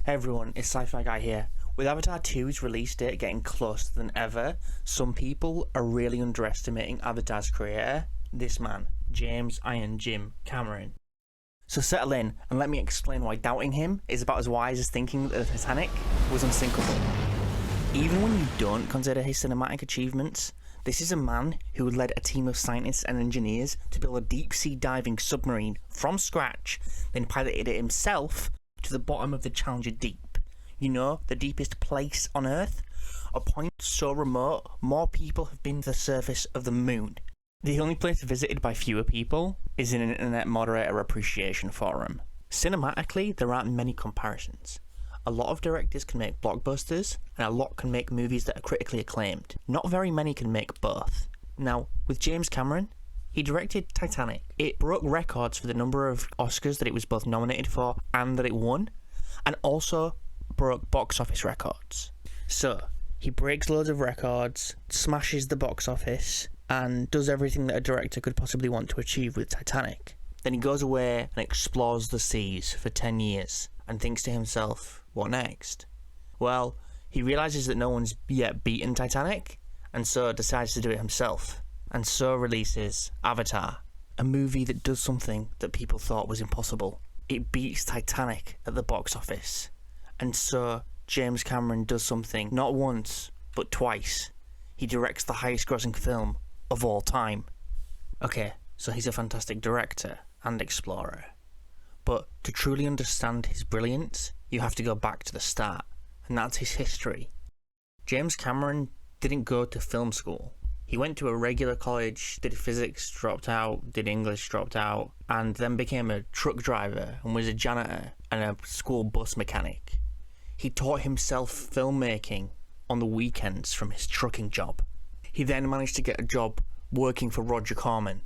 Hey everyone, it's Sci-Fi Guy here. With Avatar 2's release date getting closer than ever, some people are really underestimating Avatar's creator, this man, James Iron Jim Cameron. So settle in and let me explain why doubting him is about as wise as thinking that the Titanic was unsinkable. Even when you don't consider his cinematic achievements, this is a man who led a team of scientists and engineers to build a deep-sea diving submarine from scratch, then piloted it himself to the bottom of the Challenger Deep. You know, the deepest place on Earth? A point so remote, more people have been to the surface of the moon. The only place visited by fewer people is in an internet moderator appreciation forum. Cinematically, there aren't many comparisons. A lot of directors can make blockbusters, and a lot can make movies that are critically acclaimed. Not very many can make both. Now, with James Cameron, he directed Titanic. It broke records for the number of Oscars that it was both nominated for and that it won, and also broke box office records. So, he breaks loads of records, smashes the box office, and does everything that a director could possibly want to achieve with Titanic. Then he goes away and explores the seas for 10 years, and thinks to himself, what next? Well, he realises that no one's yet beaten Titanic, and so decides to do it himself. And so releases Avatar, a movie that does something that people thought was impossible. It beats Titanic at the box office. And so James Cameron does something not once, but twice. He directs the highest grossing film of all time. Okay, so he's a fantastic director and explorer. But to truly understand his brilliance, you have to go back to the start, and that's his history. James Cameron didn't go to film school. He went to a regular college, did physics, dropped out, did English, dropped out, and then became a truck driver and was a janitor and a school bus mechanic. He taught himself filmmaking on the weekends from his trucking job. He then managed to get a job working for Roger Corman,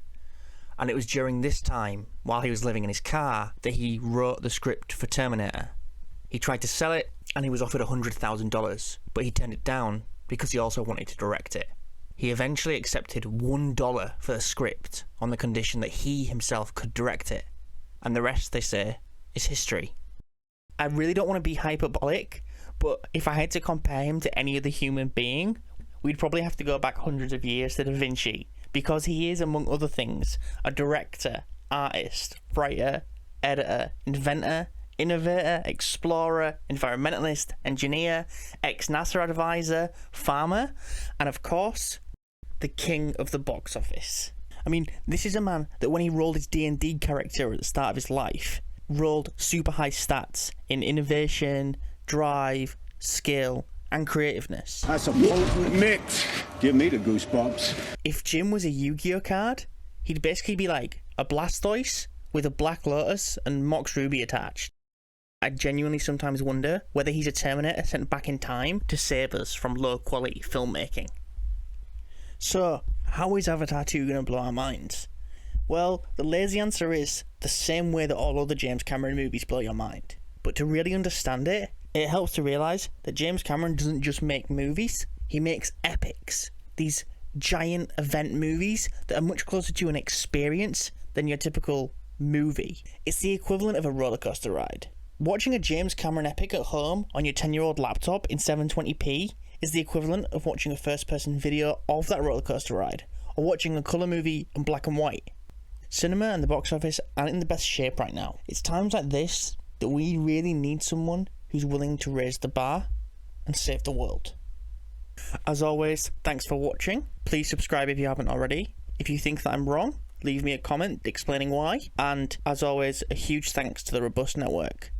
and it was during this time, while he was living in his car, that he wrote the script for Terminator. He tried to sell it, and he was offered $100,000, but he turned it down because he also wanted to direct it. He eventually accepted $1 for the script on the condition that he himself could direct it. And the rest, they say, is history. I really don't want to be hyperbolic, but if I had to compare him to any other human being, we'd probably have to go back hundreds of years to Da Vinci, because he is, among other things, a director, artist, writer, editor, inventor, innovator, explorer, environmentalist, engineer, ex-NASA advisor, farmer, and of course, the king of the box office. I mean, this is a man that when he rolled his D&D character at the start of his life, rolled super high stats in innovation, drive, skill, and creativeness. That's a potent mix. Give me the goosebumps. If Jim was a Yu-Gi-Oh card, he'd basically be like a Blastoise with a Black Lotus and Mox Ruby attached. I genuinely sometimes wonder whether he's a Terminator sent back in time to save us from low-quality filmmaking. So, how is Avatar 2 going to blow our minds? Well, the lazy answer is the same way that all other James Cameron movies blow your mind. But to really understand it, it helps to realise that James Cameron doesn't just make movies, he makes epics. These giant event movies that are much closer to an experience than your typical movie. It's the equivalent of a roller coaster ride. Watching a James Cameron epic at home on your 10-year-old laptop in 720p is the equivalent of watching a first-person video of that roller coaster ride, or watching a colour movie in black and white. Cinema and the box office aren't in the best shape right now. It's times like this that we really need someone who's willing to raise the bar and save the world. As always, thanks for watching. Please subscribe if you haven't already. If you think that I'm wrong, leave me a comment explaining why. And as always, a huge thanks to the Robust Network